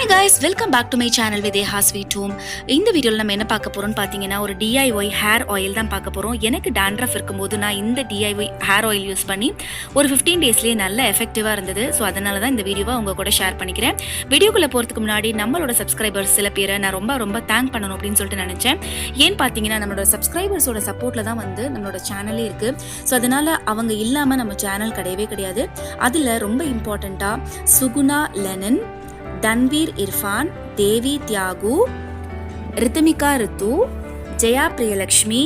Hi guys, welcome back to my channel videhassweethome. இந்த வீடியோல நம்ம என்ன பார்க்க போறோம்னு பாத்தீங்கன்னா ஒரு DIY ஹேர் ஆயில் தான் பார்க்க போறோம். எனக்கு dandruff இருக்கும்போது நான் இந்த DIY ஹேர் ஆயில் யூஸ் பண்ணி ஒரு 15 டேஸ்லயே நல்ல எஃபெக்டிவா இருந்தது. சோ அதனால தான் இந்த வீடியோவை உங்க கூட ஷேர் பண்ணிக்கிறேன். வீடியோக்குள்ள போறதுக்கு முன்னாடி நம்மளோட சப்ஸ்கிரைபர்ஸ் சில பேரை நான் ரொம்ப தேங்க் பண்ணணும் அப்படினு சொல்லிட்டு நினைச்சேன். ஏன் பாத்தீங்கன்னா நம்மளோட சப்ஸ்கிரைபர்ஸோட சப்போர்ட்ல தான் வந்து நம்மளோட சேனலே இருக்கு. சோ அதனால அவங்க இல்லாம நம்ம சேனல் கிடையவே கிடையாது. அதுல ரொம்ப இம்பார்ட்டண்டா சுகுணா லெனன், தன்வீர் இர்ஃபான், தேவி தியாகு, ரித்தமிகா ரித்து, ஜெயா பிரியலக்ஷ்மி,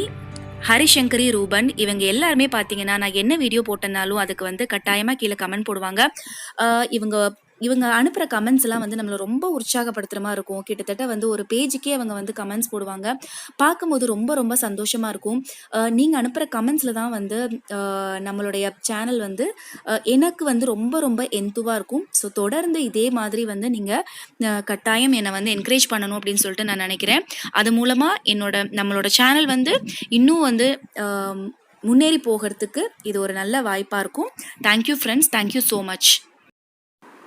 ஹரிசங்கரி ரூபன் இவங்க எல்லாருமே பார்த்தீங்கன்னா நான் என்ன வீடியோ போட்டனாலும் அதுக்கு வந்து கட்டாயமாக கீழே கமெண்ட் போடுவாங்க. இவங்க அனுப்புகிற கமெண்ட்ஸ் எல்லாம் வந்து நம்மளை ரொம்ப உற்சாகப்படுத்துகிற மாதிரி இருக்கும். கிட்டத்தட்ட வந்து ஒரு பேஜுக்கே அவங்க வந்து கமெண்ட்ஸ் போடுவாங்க. பார்க்கும்போது ரொம்ப சந்தோஷமாக இருக்கும். நீங்கள் அனுப்புகிற கமெண்ட்ஸில் தான் வந்து நம்மளுடைய சேனல் வந்து எனக்கு வந்து ரொம்ப எந்துவாக இருக்கும். ஸோ தொடர்ந்து இதே மாதிரி வந்து நீங்கள் கட்டாயம் என்னை வந்து என்கரேஜ் பண்ணணும் அப்படின்னு சொல்லிட்டு நான் நினைக்கிறேன். அது மூலமாக நம்மளோட சேனல் வந்து இன்னும் வந்து முன்னேறி போகிறதுக்கு இது ஒரு நல்ல வாய்ப்பாக இருக்கும். Thank you friends, thank you so much.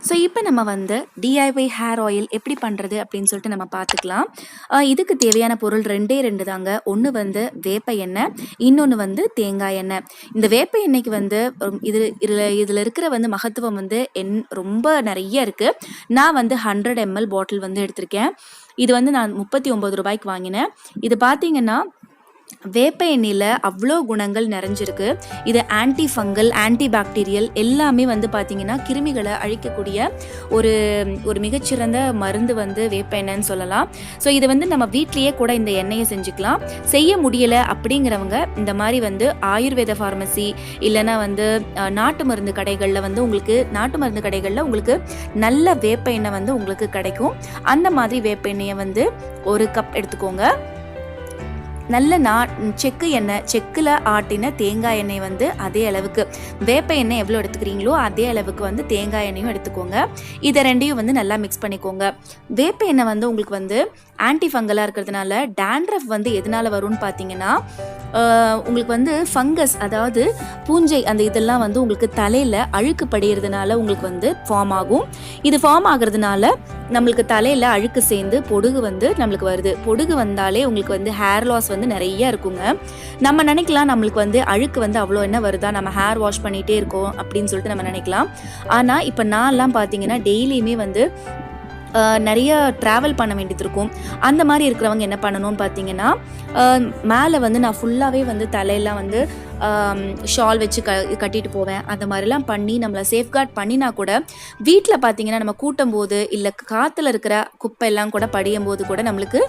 So இப்போ நம்ம வந்து DIY ஹேர் ஆயில் எப்படி பண்ணுறது அப்படின்னு சொல்லிட்டு நம்ம பார்த்துக்கலாம். இதுக்கு தேவையான பொருள் ரெண்டு தாங்க. ஒன்று வந்து வேப்ப எண்ணெய், இன்னொன்று வந்து தேங்காய் எண்ணெய். இந்த வேப்ப எண்ணெய்க்கு வந்து இதில் இருக்கிற வந்து மகத்துவம் வந்து ரொம்ப நிறைய இருக்குது. நான் வந்து 100 ml பாட்டில் வந்து எடுத்திருக்கேன். இது வந்து நான் 39 ரூபாய்க்கு வாங்கினேன். இது பார்த்தீங்கன்னா வேப்ப எண்ணெயில் அவ்வளோ குணங்கள் நிறைஞ்சிருக்கு. இது ஆன்டி ஃபங்கல், ஆன்டி பாக்டீரியல் எல்லாமே வந்து பார்த்தீங்கன்னா கிருமிகளை அழிக்கக்கூடிய ஒரு மிகச்சிறந்த மருந்து வந்து வேப்ப எண்ணெய்ன்னு சொல்லலாம். ஸோ இது வந்து நம்ம வீட்லேயே கூட இந்த எண்ணெயை செஞ்சுக்கலாம். செய்ய முடியலை அப்படிங்கிறவங்க இந்த மாதிரி வந்து ஆயுர்வேத ஃபார்மசி இல்லைன்னா வந்து நாட்டு மருந்து கடைகளில் வந்து உங்களுக்கு நல்ல வேப்ப எண்ணெய் வந்து உங்களுக்கு கிடைக்கும். அந்த மாதிரி வேப்ப எண்ணெயை வந்து 1 கப் எடுத்துக்கோங்க. நல்ல செக்கில் ஆட்டின தேங்காய் எண்ணெய் வந்து அதே அளவுக்கு, வேப்ப எண்ணெய் எவ்வளோ எடுத்துக்கிறீங்களோ அதே அளவுக்கு வந்து தேங்காய் எண்ணெயும் எடுத்துக்கோங்க. இதை ரெண்டையும் வந்து நல்லா மிக்ஸ் பண்ணிக்கோங்க. வேப்ப எண்ணெய் வந்து உங்களுக்கு வந்து ஆன்டி ஃபங்கலாக இருக்கிறதுனால dandruff வந்து எதனால வரும்னு பார்த்தீங்கன்னா உங்களுக்கு வந்து ஃபங்கஸ், அதாவது பூஞ்சை, அந்த இதெல்லாம் வந்து உங்களுக்கு தலையில் அழுக்கு படிகிறதுனால உங்களுக்கு வந்து ஃபார்ம் ஆகும். இது ஃபார்ம் ஆகிறதுனால நம்மளுக்கு தலையில் அழுக்கு சேர்ந்து பொடுகு வந்து நம்மளுக்கு வருது. பொடுகு வந்தாலே உங்களுக்கு வந்து ஹேர் லாஸ் வந்து நிறைய இருக்குங்க. நம்ம நினைக்கலாம் நம்மளுக்கு வந்து அழுக்கு வந்து அவ்வளோ என்ன வருதா, நம்ம ஹேர் வாஷ் பண்ணிகிட்டே இருக்கோம் அப்படின்னு சொல்லிட்டு நம்ம நினைக்கலாம். ஆனால் இப்போ நான்லாம் பார்த்தீங்கன்னா டெய்லியுமே வந்து நிறைய ட்ராவல் பண்ண வேண்டியது இருக்கும். அந்த மாதிரி இருக்கிறவங்க என்ன பண்ணணும்னு பார்த்தீங்கன்னா மேலே வந்து நான் ஃபுல்லாகவே வந்து தலையெல்லாம் வந்து ஷால் வச்சு கட்டிட்டு போவேன். அந்த மாதிரிலாம் பண்ணி நம்மளை சேஃப்கார்ட் பண்ணினா கூட வீட்டில் பார்த்தீங்கன்னா நம்ம கூட்டும் போது இல்லை காற்றுல இருக்கிற குப்பை எல்லாம் கூட படியும் போது கூட நம்மளுக்கு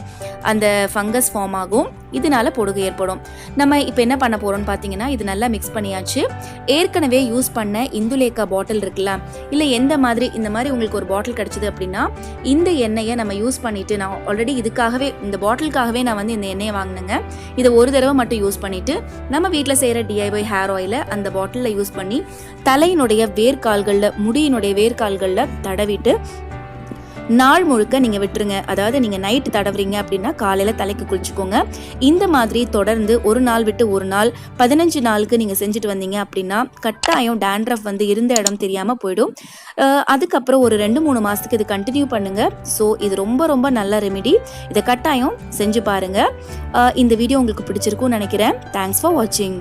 அந்த ஃபங்கஸ் ஃபார்ம் ஆகும். இதனால பொடுகு ஏற்படும். நம்ம இப்போ என்ன பண்ண போகிறோம்னு பார்த்தீங்கன்னா இது நல்லா மிக்ஸ் பண்ணியாச்சு. ஏற்கனவே யூஸ் பண்ண இந்துலேக்கா பாட்டில் இருக்குல்ல, இல்லை இந்த மாதிரி உங்களுக்கு ஒரு பாட்டில் கிடச்சிது அப்படின்னா இந்த எண்ணெயை நம்ம யூஸ் பண்ணிவிட்டு, நான் ஆல்ரெடி இந்த பாட்டிலுக்காகவே நான் வந்து இந்த எண்ணெயை வாங்கினேங்க. இதை ஒரு தடவை மட்டும் யூஸ் பண்ணிவிட்டு நம்ம வீட்டில் செய்கிற DIY ஹேர் ஆயிலை அந்த பாட்டிலில் யூஸ் பண்ணி தலையினுடைய முடியினுடைய வேர்க்கால்களில் தடவிட்டு நாள் முழுக்க நீங்கள் விட்டுருங்க. அதாவது நீங்கள் நைட்டு தடவுறீங்க அப்படின்னா காலையில் தலைக்கு குளிச்சுக்கோங்க. இந்த மாதிரி தொடர்ந்து ஒரு நாள் விட்டு ஒரு நாள் 15 நாளுக்கு நீங்கள் செஞ்சுட்டு வந்தீங்க அப்படின்னா கட்டாயம் dandruff வந்து இருந்த இடம் தெரியாமல் போயிடும். அதுக்கப்புறம் ஒரு 2-3 மாதத்துக்கு இது கண்டினியூ பண்ணுங்கள். ஸோ இது ரொம்ப நல்ல ரெமிடி. இதை கட்டாயம் செஞ்சு பாருங்கள். இந்த வீடியோ உங்களுக்கு பிடிச்சிருக்கும்னு நினைக்கிறேன். தேங்க்ஸ் ஃபார் வாட்சிங்.